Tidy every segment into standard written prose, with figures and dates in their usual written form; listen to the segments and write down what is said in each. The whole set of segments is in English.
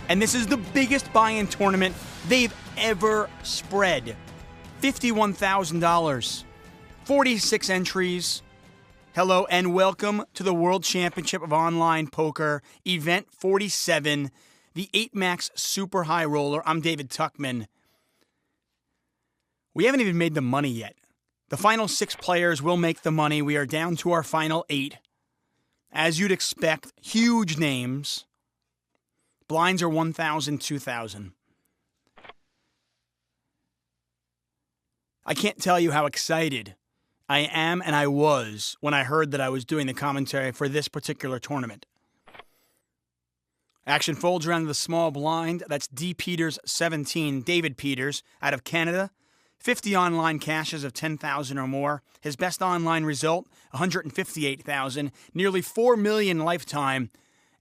And this is the biggest buy-in tournament they've ever spread. $51,000. 46 entries. Hello and welcome to the World Championship of Online Poker, Event 47, the 8-Max Super High Roller. I'm David Tuckman. We haven't even made the money yet. The final 6 players will make the money. We are down to our final 8. As you'd expect, huge names. Blinds are 1,000, 2,000. I can't tell you how excited I am and I was when I heard that I was doing the commentary for this particular tournament. Action folds around the small blind. That's D. Peters, 17. David Peters, out of Canada. 50 online cashes of 10,000 or more. His best online result, 158,000. Nearly 4 million lifetime.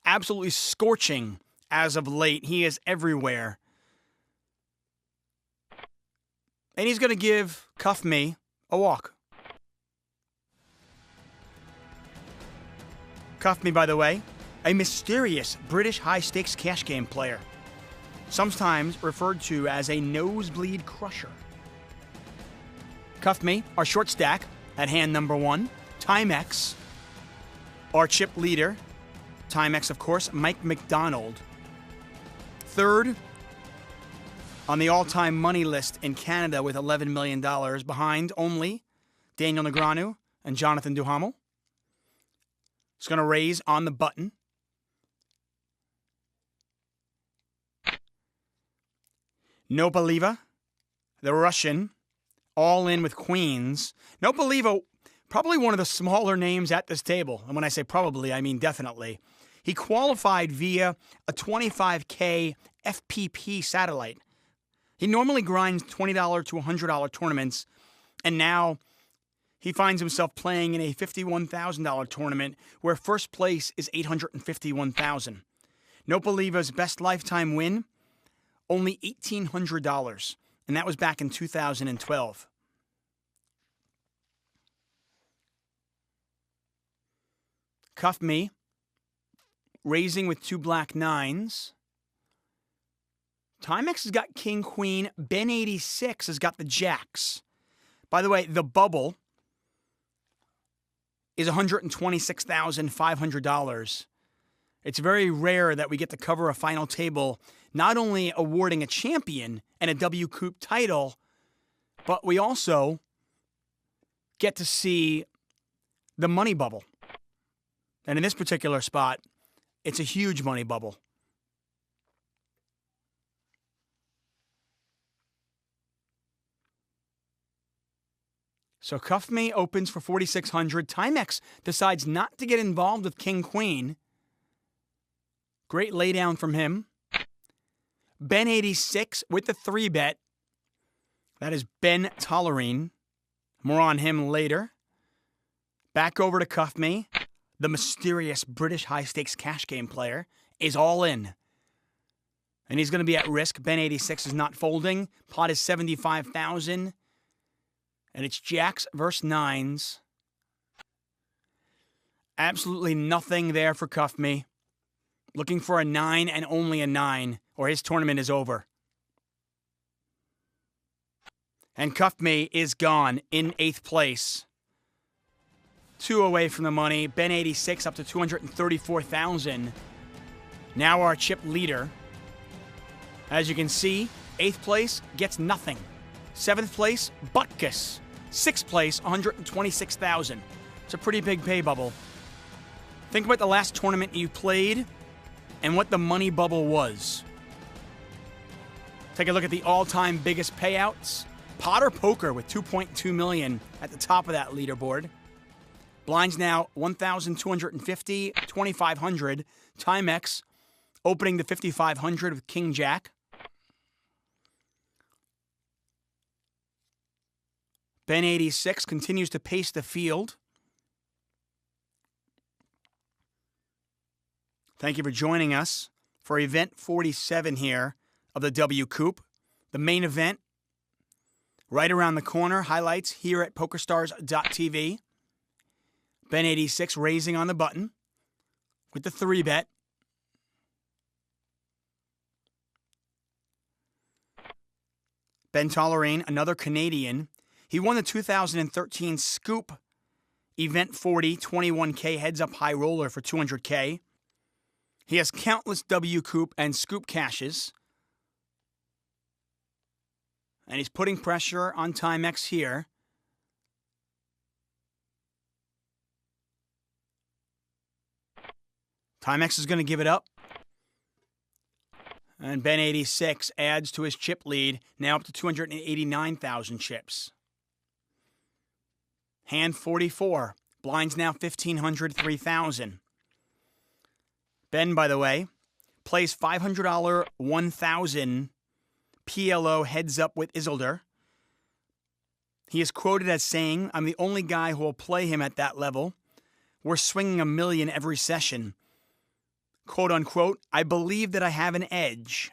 Absolutely scorching as of late. He is everywhere. And he's going to give Cuff Me a walk. Cuff Me, by the way, a mysterious British high-stakes cash game player. Sometimes referred to as a nosebleed crusher. Cuff Me, our short stack at hand number 1. Timex, our chip leader. Timex, of course, Mike McDonald. Third on the all-time money list in Canada with $11 million, behind only Daniel Negreanu and Jonathan Duhamel. He's going to raise on the button. Nopaliva, the Russian, all in with queens. Nopaliva, probably one of the smaller names at this table. And when I say probably, I mean definitely. He qualified via a $25K FPP satellite. He normally grinds $20 to $100 tournaments, and now he finds himself playing in a $51,000 tournament where first place is $851,000. Nopaliva's best lifetime win, only $1,800, and that was back in 2012. Cuff Me, raising with 2 black 9s. Timex has got King Queen. Ben 86 has got the Jacks. By the way, the bubble is $126,500. It's very rare that we get to cover a final table, not only awarding a champion and a WCOOP title, but we also get to see the money bubble. And in this particular spot, it's a huge money bubble. So Cuff Me opens for 4,600. Timex decides not to get involved with King Queen. Great laydown from him. Ben 86 with the 3-bet. That is Ben Tollerine. More on him later. Back over to Cuff Me. The mysterious British high-stakes cash game player is all in. And he's going to be at risk. Ben 86 is not folding. Pot is 75,000. And it's Jacks versus 9s. Absolutely nothing there for Cuff Me. Looking for a 9 and only a 9, or his tournament is over. And Cuff Me is gone in 8th place. 2 away from the money. Ben 86 up to 234,000. Now our chip leader. As you can see, 8th place gets nothing. 7th place, Butkus. 6th place, 126,000. It's a pretty big pay bubble. Think about the last tournament you played and what the money bubble was. Take a look at the all-time biggest payouts. Potter Poker with $2.2 million at the top of that leaderboard. Blinds now 1,250, 2,500. Timex opening to 5,500 with King Jack. Ben 86 continues to pace the field. Thank you for joining us for event 47 here of the WCOOP. The main event right around the corner. Highlights here at PokerStars.tv. Ben 86 raising on the button with the 3-bet. Ben Tollerane, another Canadian. He won the 2013 WCOOP Event 40 21K heads-up high roller for $200K. He has countless WCOOP and SCOOP caches. And he's putting pressure on Timex here. Timex is going to give it up. And Ben 86 adds to his chip lead, now up to 289,000 chips. Hand 44. Blinds now 1,500, 3,000. Ben, by the way, plays $500 1,000 PLO heads up with Isildur. He is quoted as saying, "I'm the only guy who will play him at that level. We're swinging $1 million every session. Quote unquote, I believe that I have an edge."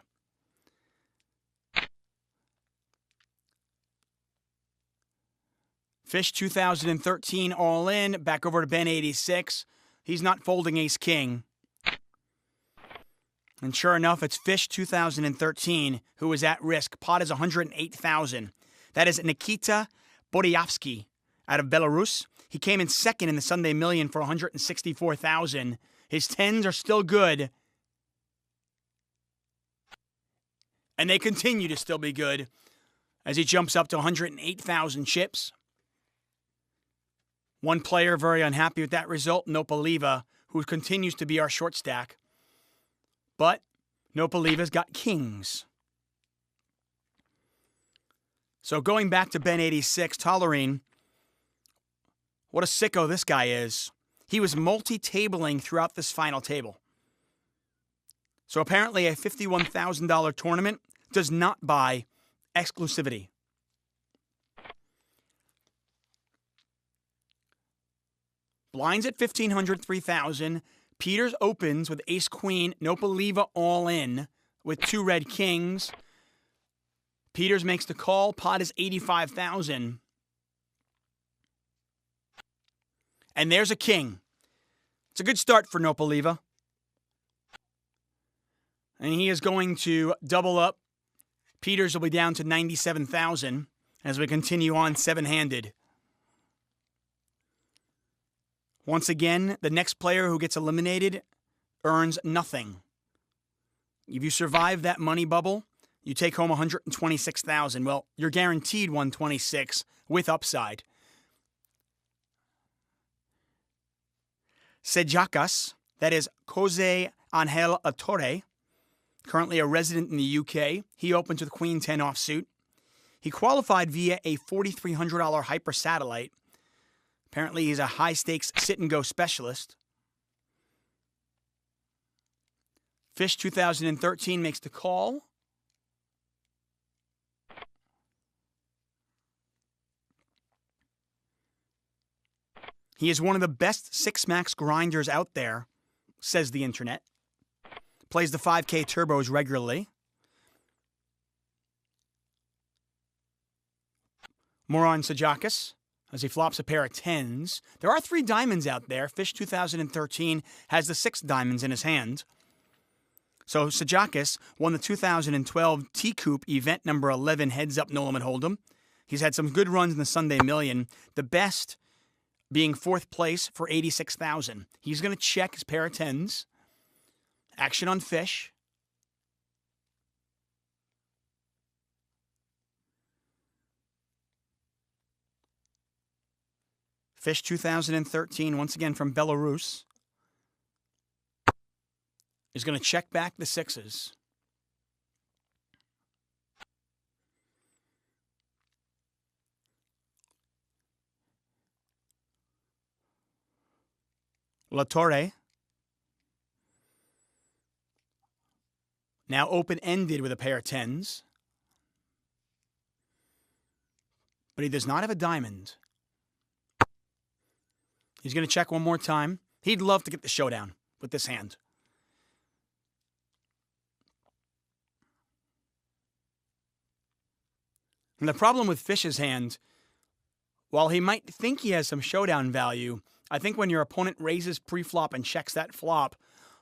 Fish 2013 all in. Back over to Ben 86. He's not folding ace king. And sure enough, it's Fish 2013 who is at risk. Pot is 108,000. That is Nikita Boryavsky out of Belarus. He came in second in the Sunday Million for 164,000. His 10s are still good. And they continue to still be good as he jumps up to 108,000 chips. One player very unhappy with that result, Nopaliva, who continues to be our short stack. But Nopaliva's got kings. So going back to Ben 86, Tollerane, what a sicko this guy is. He was multi-tabling throughout this final table. So apparently a $51,000 tournament does not buy exclusivity. Blinds at 1,500, 3,000. Peters opens with ace-queen, Nopaliva all in with 2 red kings. Peters makes the call. Pot is 85,000. And there's a king. It's a good start for Nopaliva. And he is going to double up. Peters will be down to 97,000 as we continue on 7-handed. Once again, the next player who gets eliminated earns nothing. If you survive that money bubble, you take home 126,000. Well, you're guaranteed 126 with upside. Sejakas, that is Jose Angel Atorre, currently a resident in the UK. He opens with Queen 10 offsuit. He qualified via a $4,300 hyper satellite. Apparently, he's a high-stakes sit-and-go specialist. Fish 2013 makes the call. He is one of the best 6-max grinders out there, says the internet. Plays the 5K turbos regularly. More on Sejakas as he flops a pair of 10s. There are 3 diamonds out there. Fish 2013 has the 6 diamonds in his hand. So Sejakas won the 2012 WCOOP event number 11 heads-up no limit hold'em. He's had some good runs in the Sunday Million. The best being 4th place for 86,000. He's going to check his pair of 10s. Action on Fish. Fish 2013, once again from Belarus, is going to check back the 6s. La Torre, now open-ended with a pair of 10s. But he does not have a diamond. He's going to check one more time. He'd love to get the showdown with this hand. And the problem with Fish's hand, while he might think he has some showdown value, I think when your opponent raises pre-flop and checks that flop,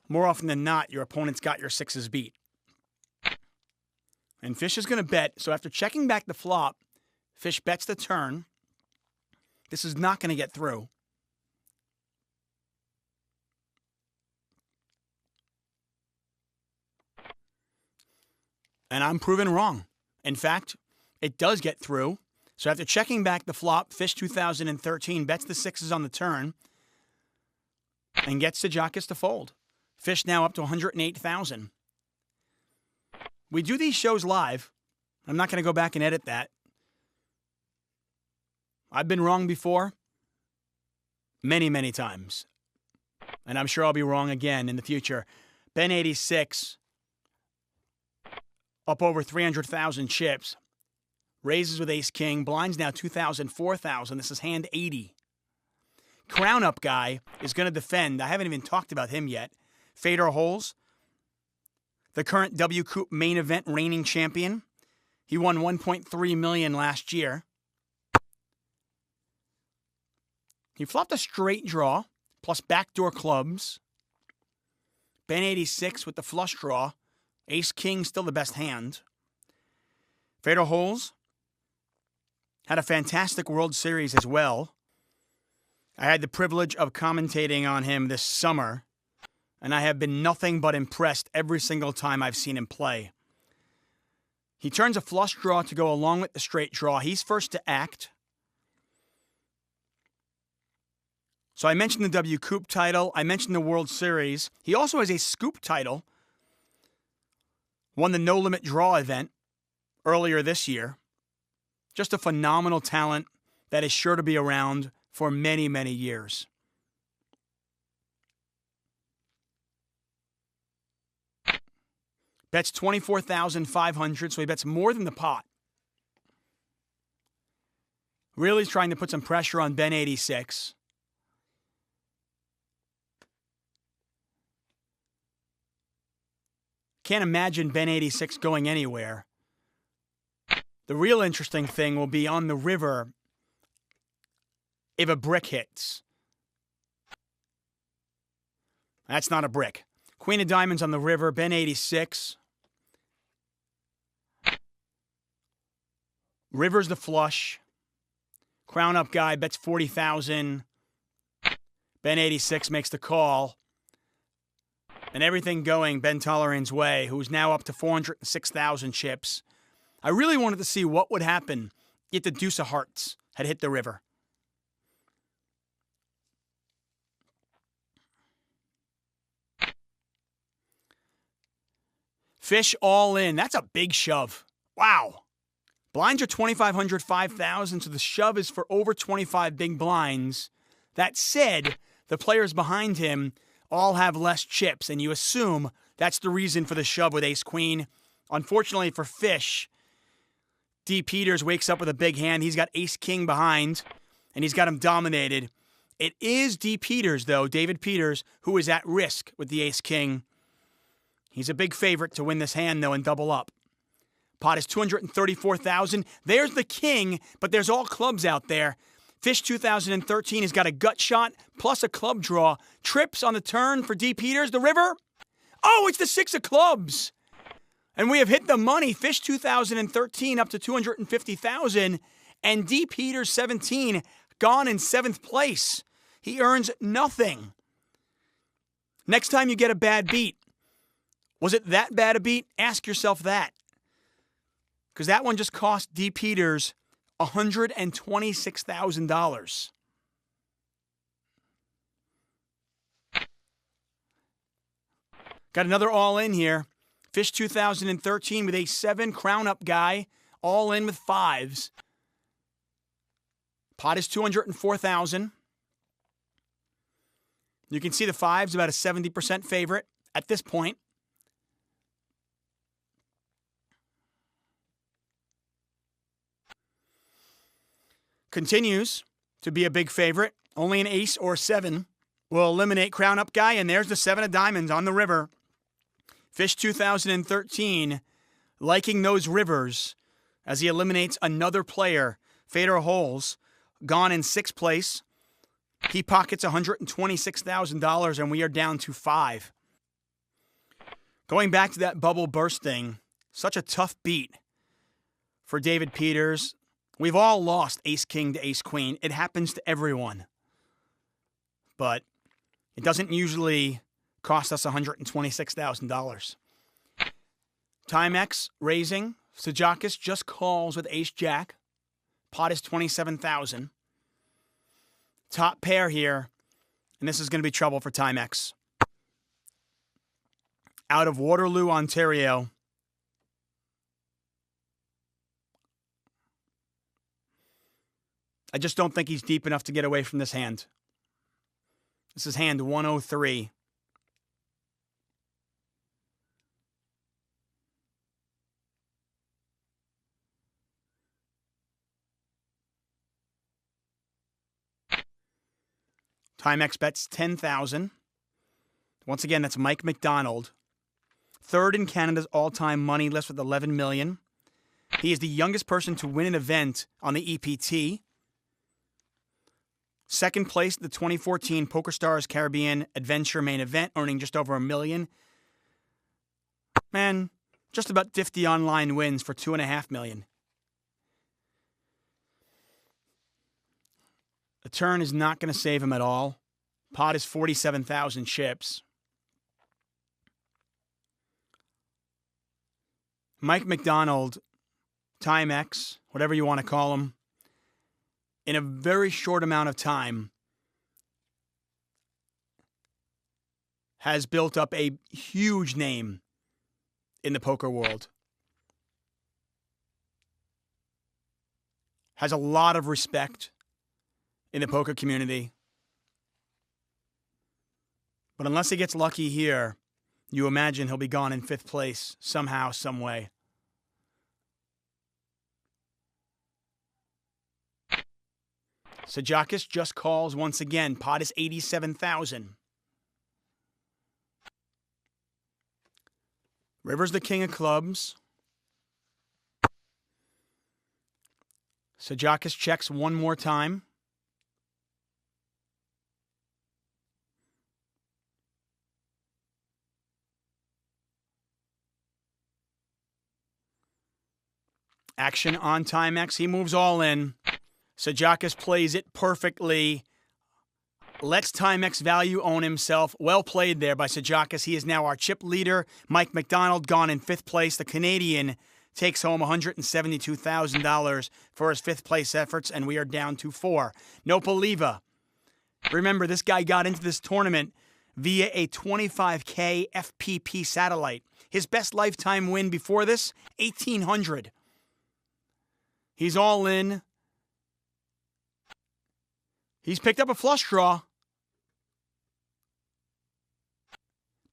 more often than not, your opponent's got your 6s beat. And Fish is going to bet. So after checking back the flop, Fish bets the turn. This is not going to get through. And I'm proven wrong. In fact, it does get through. So after checking back the flop, Fish 2013 bets the sixes on the turn and gets Sajakis to fold. Fish now up to 108,000. We do these shows live. I'm not going to go back and edit that. I've been wrong before. Many, many times. And I'm sure I'll be wrong again in the future. Ben 86, up over 300,000 chips. Raises with ace-king. Blinds now 2,000, 4,000. This is hand 80. Crown-up guy is going to defend. I haven't even talked about him yet. Fader Holes, the current WCOOP main event reigning champion. He won $1.3 million last year. He flopped a straight draw, plus backdoor clubs. Ben 86 with the flush draw. Ace-king still the best hand. Fader Holes had a fantastic World Series as well. I had the privilege of commentating on him this summer, and I have been nothing but impressed every single time I've seen him play. He turns a flush draw to go along with the straight draw. He's first to act. So I mentioned the WCOOP title. I mentioned the World Series. He also has a scoop title. Won the No Limit Draw event earlier this year. Just a phenomenal talent that is sure to be around for many, many years. Bets 24,500, so he bets more than the pot. Really trying to put some pressure on Ben 86. Can't imagine Ben 86 going anywhere. The real interesting thing will be on the river if a brick hits. That's not a brick. Queen of Diamonds on the river, Ben 86. River's the flush. Crown up guy bets 40,000. Ben 86 makes the call. And everything going Ben Tolleran's way, who's now up to 406,000 chips. I really wanted to see what would happen if the deuce of hearts had hit the river. Fish all in. That's a big shove. Wow. Blinds are 2,500, 5,000, so the shove is for over 25 big blinds. That said, the players behind him all have less chips, and you assume that's the reason for the shove with ace-queen. Unfortunately for Fish, D. Peters wakes up with a big hand. He's got ace-king behind, and he's got him dominated. It is D. Peters, though, David Peters, who is at risk with the ace-king. He's a big favorite to win this hand, though, and double up. Pot is 234,000. There's the king, but there's all clubs out there. Fish 2013 has got a gut shot plus a club draw. Trips on the turn for D. Peters. The river. Oh, it's the six of clubs. And we have hit the money. Fish 2013 up to 250,000. And D. Peters 17 gone in 7th place. He earns nothing. Next time you get a bad beat, was it that bad a beat? Ask yourself that. Because that one just cost D. Peters $126,000. Got another all-in here. Fish 2013 with a 7 crown-up guy. All in with 5s. Pot is 204,000. You can see the 5's about a 70% favorite at this point. Continues to be a big favorite. Only an ace or 7 will eliminate crown up guy, and there's the 7 of diamonds on the river. Fish 2013 liking those rivers as he eliminates another player. Fader Holes gone in 6th place. He pockets $126,000, and we are down to 5. Going back to that bubble bursting, Such a tough beat for David Peters. We've all lost ace-king to ace-queen. It happens to everyone. But it doesn't usually cost us $126,000. Timex raising. Sajakis just calls with ace-jack. Pot is $27,000. Top pair here. And this is going to be trouble for Timex. Out of Waterloo, Ontario. I just don't think he's deep enough to get away from this hand. This is hand 103. Timex bets 10,000. Once again, that's Mike McDonald. Third in Canada's all-time money list with 11 million. He is the youngest person to win an event on the EPT. Second place at the 2014 PokerStars Caribbean Adventure main event, earning just over $1 million. Man, just about 50 online wins for $2.5 million. The turn is not going to save him at all. Pot is 47,000 chips. Mike McDonald, Timex, whatever you want to call him, in a very short amount of time, has built up a huge name in the poker world. Has a lot of respect in the poker community. But unless he gets lucky here, you imagine he'll be gone in 5th place somehow, some way. Sajakis just calls once again. Pot is 87,000. River's the king of clubs. Sajakis checks one more time. Action on Timex. He moves all in. Sajakis plays it perfectly. Lets Timex value own himself. Well played there by Sajakis. He is now our chip leader. Mike McDonald gone in 5th place. The Canadian takes home $172,000 for his 5th place efforts, and we are down to 4. Nopaliva. Remember, this guy got into this tournament via a 25K FPP satellite. His best lifetime win before this, $1,800. He's all in. He's picked up a flush draw.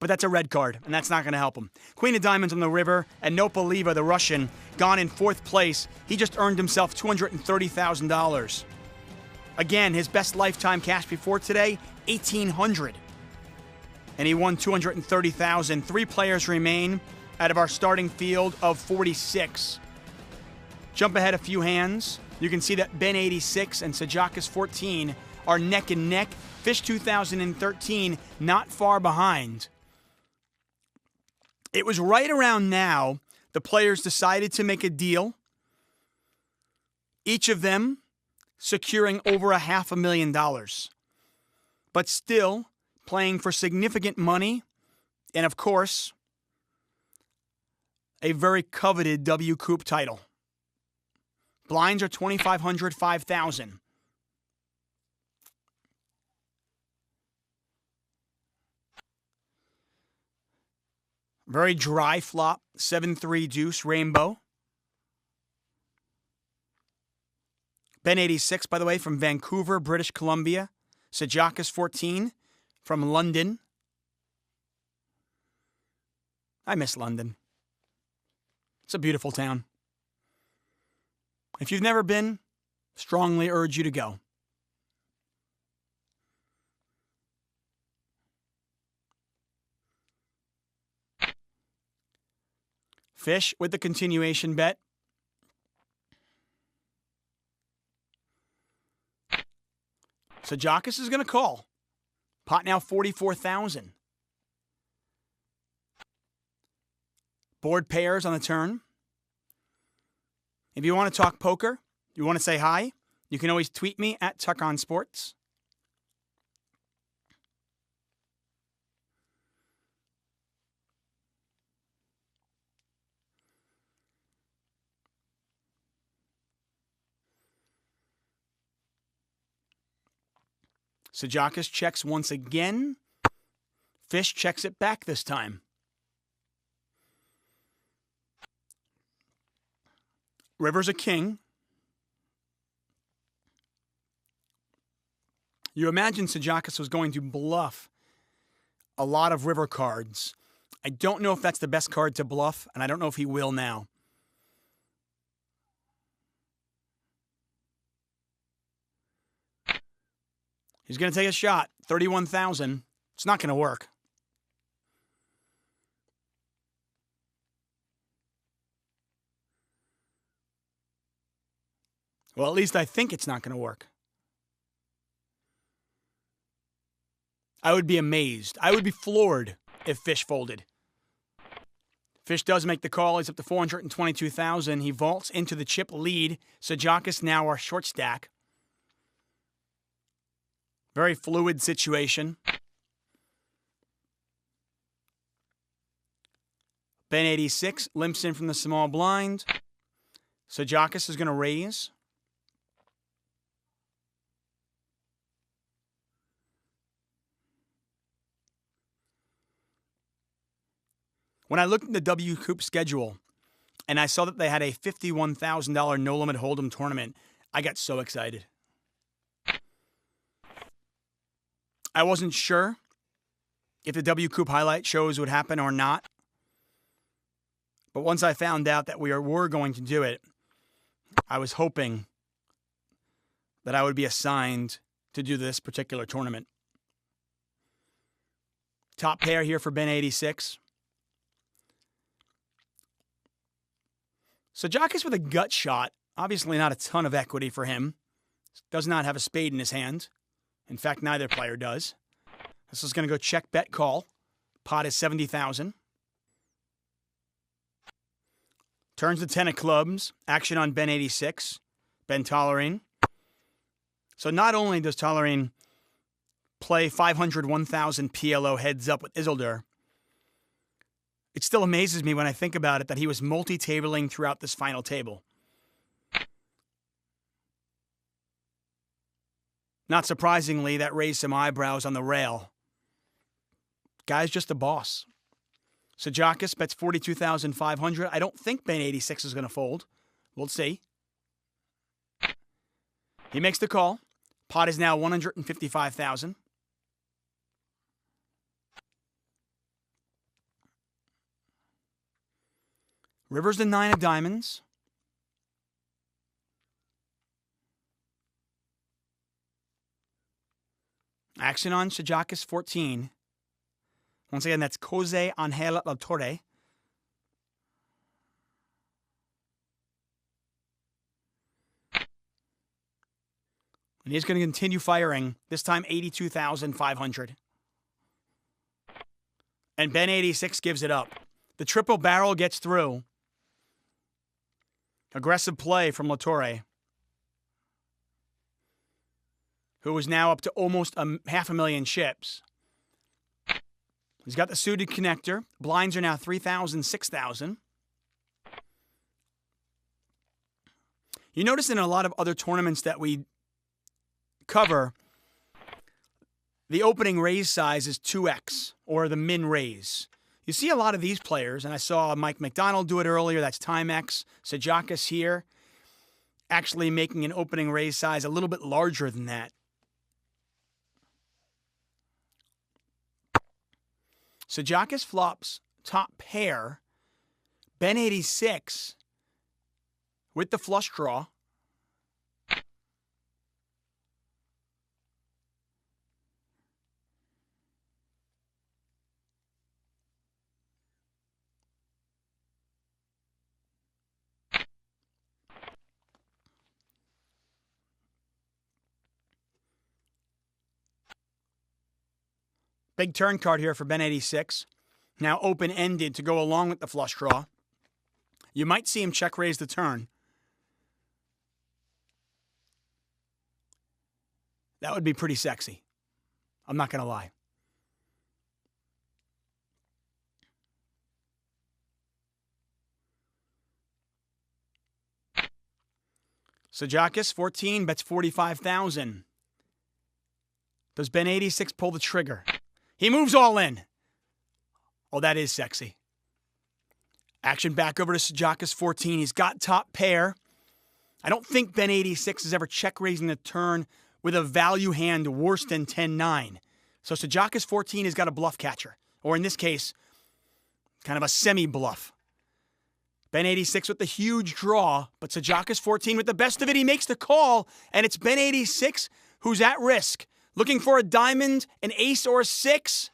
But that's a red card, and that's not going to help him. Queen of Diamonds on the river, and Nopaliva, the Russian, gone in 4th place. He just earned himself $230,000. Again, his best lifetime cash before today, $1,800. And he won $230,000. 3 players remain out of our starting field of 46. Jump ahead a few hands. You can see that Ben 86 and Sajakis 14 are neck and neck. Fish 2013 not far behind. It was right around now the players decided to make a deal. Each of them securing over $500,000. But still playing for significant money. And of course, a very coveted WCOOP title. Blinds are 2,500, 5,000. Very dry flop, 7-3 deuce rainbow. Ben 86, by the way, from Vancouver, British Columbia. Sajakis 14 from London. I miss London. It's a beautiful town. If you've never been, strongly urge you to go. Fish with the continuation bet. Sajakis is going to call. Pot now 44,000. Board pairs on the turn. If you want to talk poker, you want to say hi, you can always tweet me at Tuck on Sports. Sajakis checks once again. Fish checks it back this time. River's a king. You imagine Sajakis was going to bluff a lot of river cards. I don't know if that's the best card to bluff, and I don't know if he will now. He's going to take a shot. 31,000. It's not going to work. Well, at least I think it's not going to work. I would be amazed. I would be floored if Fish folded. Fish does make the call. He's up to 422,000. He vaults into the chip lead. Sajakis now our short stack. Very fluid situation. Ben 86 limps in from the small blind. Sajakis is going to raise. When I looked at the WCOOP schedule and I saw that they had a $51,000 no-limit hold'em tournament, I got so excited. I wasn't sure if the WCOOP highlight shows would happen or not. But once I found out that we were going to do it, I was hoping that I would be assigned to do this particular tournament. Top pair here for Ben 86. Sajakis with a gut shot. Obviously not a ton of equity for him. Does not have a spade in his hand. In fact, neither player does. This is going to go check, bet, call. Pot is 70,000. Turns the 10 of clubs. Action on Ben 86. Ben Tollerine. So not only does Tollerine play 500, 1,000 PLO heads up with Isildur, it still amazes me when I think about it that he was multi-tabling throughout this final table. Not surprisingly, that raised some eyebrows on the rail. Guy's just a boss. Sajakis bets 42,500. I don't think Ben 86 is going to fold. We'll see. He makes the call. Pot is now 155,000. River's the 9 of diamonds. Action on Sajakis 14. Once again, that's Jose Angel La Torre. And he's going to continue firing, this time 82,500. And Ben 86 gives it up. The triple barrel gets through. Aggressive play from La Torre, who is now up to almost 500,000 chips. He's got the suited connector. Blinds are now 3,000, 6,000. You notice in a lot of other tournaments that we cover, the opening raise size is 2x, or the min raise. You see a lot of these players, and I saw Mike McDonald do it earlier. That's Timex. Sajakis here, actually making an opening raise size a little bit larger than that. Sajakis flops top pair. Ben 86 with the flush draw. Big turn card here for Ben 86. now open-ended to go along with the flush draw. You might see him check raise the turn. That would be pretty sexy. I'm not going to lie. Sajakis, 14, bets 45,000. Does Ben 86 pull the trigger? He moves all in. Oh, that is sexy. Action back over to Sajakis, 14. He's got top pair. I don't think Ben 86 is ever check raising the turn with a value hand worse than 10-9. So Sajakis, 14 has got a bluff catcher. Or in this case, kind of a semi-bluff. Ben 86 with the huge draw, but Sajakis 14 with the best of it. He makes the call, and it's Ben 86 who's at risk. Looking for a diamond, an ace, or a 6.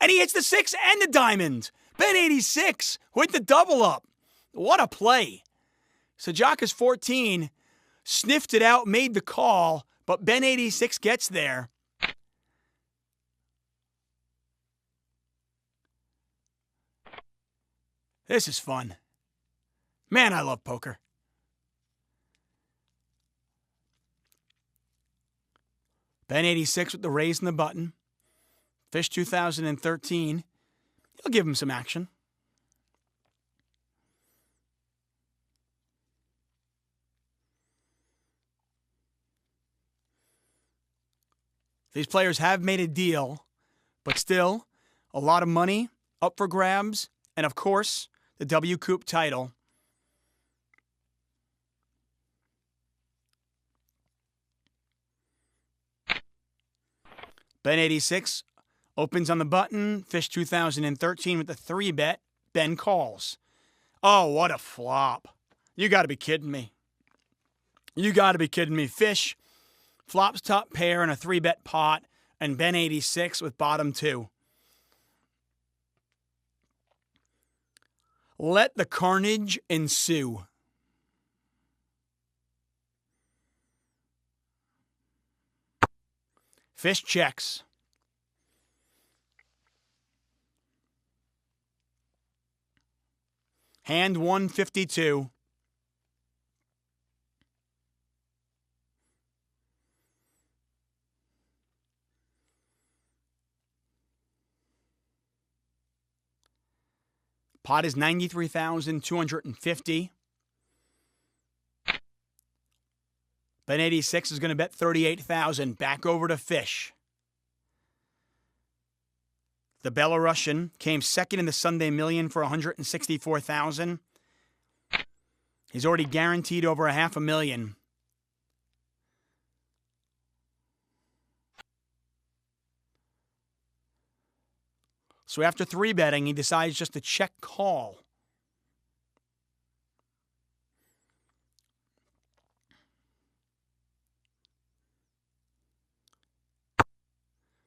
And he hits the 6 and the diamond. Ben 86 with the double up. What a play. Sajakis 14 sniffed it out, made the call, but Ben 86 gets there. This is fun. Man, I love poker. Ben 86 with the raise and the button. Fish 2013. He'll give him some action. These players have made a deal, but still, a lot of money up for grabs, and of course, the WCOOP title. Ben 86 opens on the button. Fish 2013 with the 3-bet. Ben calls. Oh, what a flop. You got to be kidding me. You got to be kidding me. Fish flops top pair in a 3-bet pot, and Ben 86 with bottom 2. Let the carnage ensue. Fish checks. Hand 152. Pot is 93,250. Ben 86 is going to bet 38,000. Back over to Fish. The Belarusian came second in the Sunday Million for 164,000. He's already guaranteed over $500,000. So after 3-betting, he decides just to check call.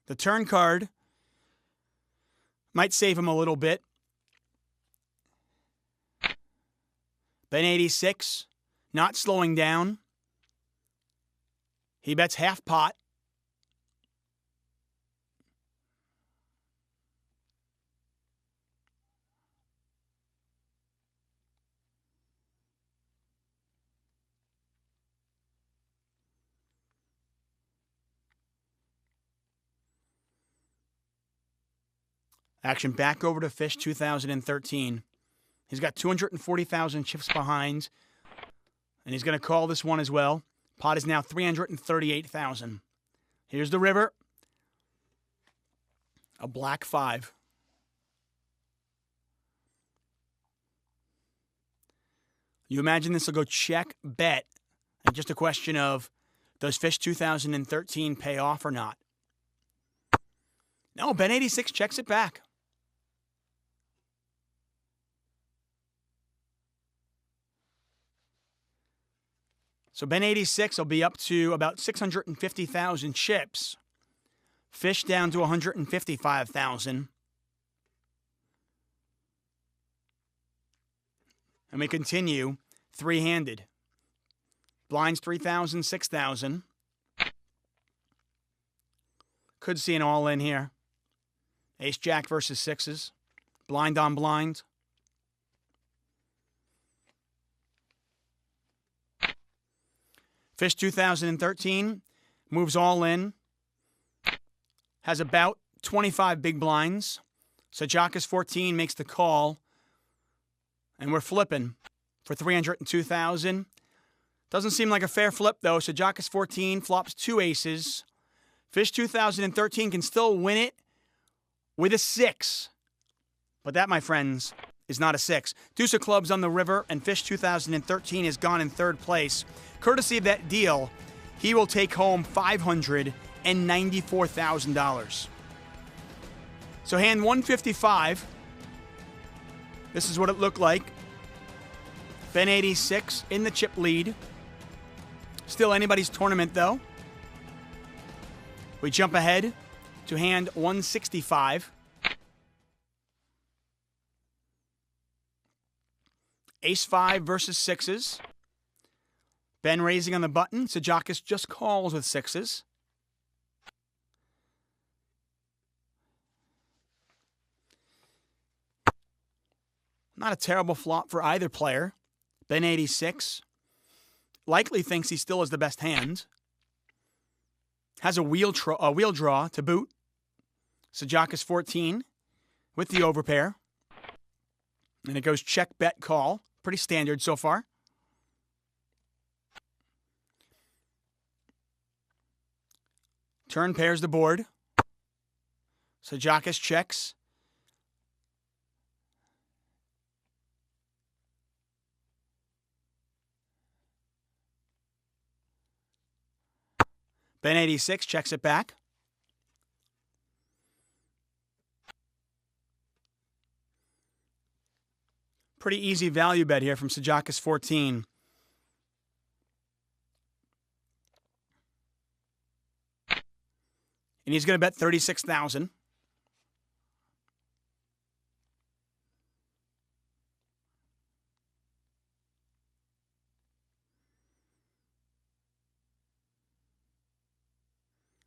The turn card might save him a little bit. Ben 86, not slowing down. He bets half pot. Action back over to Fish 2013. He's got 240,000 chips behind, and he's going to call this one as well. Pot is now 338,000. Here's the river. A black 5. You imagine this will go check, bet, and just a question of, does Fish 2013 pay off or not? No, Ben 86 checks it back. So Ben 86 will be up to about 650,000 chips. Fish down to 155,000. And we continue three-handed. Blinds 3,000, 6,000. Could see an all-in here. Ace-Jack versus 6s. Blind on blind. Fish 2013 moves all in. Has about 25 big blinds. Sajakis 14 makes the call. And we're flipping for 302,000. Doesn't seem like a fair flip, though. Sajakis 14 flops 2 aces. Fish 2013 can still win it with a 6. But that, my friends, is not a 6. Deuce of clubs on the river, and Fish 2013 is gone in 3rd place. Courtesy of that deal, he will take home $594,000. So hand 155. This is what it looked like. Ben 86 in the chip lead. Still anybody's tournament, though. We jump ahead to hand 165. Ace 5 versus 6s. Ben raising on the button. Sajakis just calls with 6s. Not a terrible flop for either player. Ben 86 likely thinks he still has the best hand. Has a wheel draw to boot. Sajakis 14 with the overpair. And it goes check, bet, call. Pretty standard so far. Turn pairs the board. Sajakis checks. Ben 86 checks it back. Pretty easy value bet here from Sajakis 14. And he's going to bet 36,000.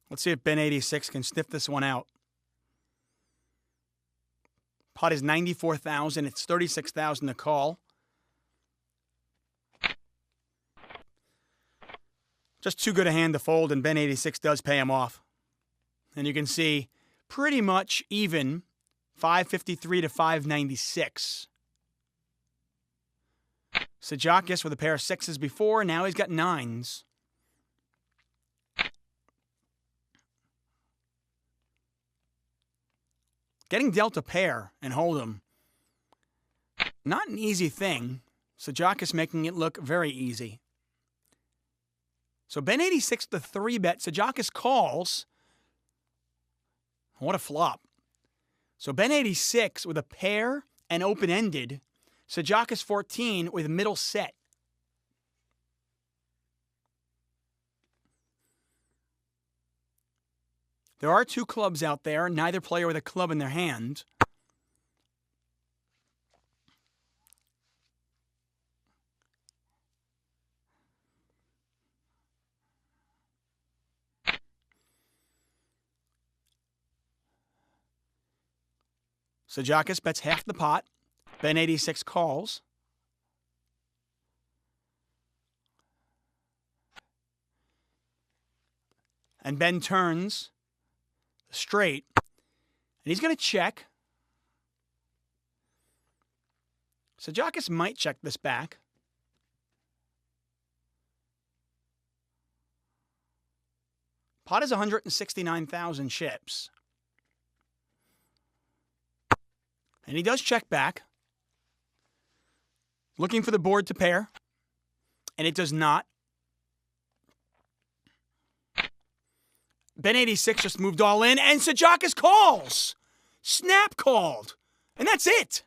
Let's see if Ben 86 can sniff this one out. Pot is 94,000. It's 36,000 to call. Just too good a hand to fold, and Ben 86 does pay him off. And you can see pretty much even 553 to 596. Sajakis with a pair of 6s before. Now he's got 9s. Getting dealt a pair and hold him, not an easy thing. Sajakis making it look very easy. So Ben 86 the 3-bet. Sajakis calls. What a flop. So Ben 86 with a pair and open-ended. Sajakis 14 with middle set. There are 2 clubs out there, neither player with a club in their hand. Sajakis bets half the pot. Ben 86 calls. And Ben turns straight, and he's going to check. Sajakis might check this back. Pot is 169,000 chips. And he does check back, looking for the board to pair, and it does not. Ben 86 just moved all in, and Sajakis calls. Snap called. And that's it.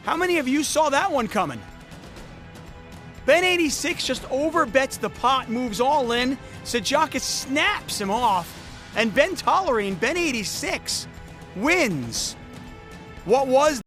How many of you saw that one coming? Ben 86 just overbets the pot, moves all in. Sajakis snaps him off. And Ben Tollerine, Ben 86, wins what was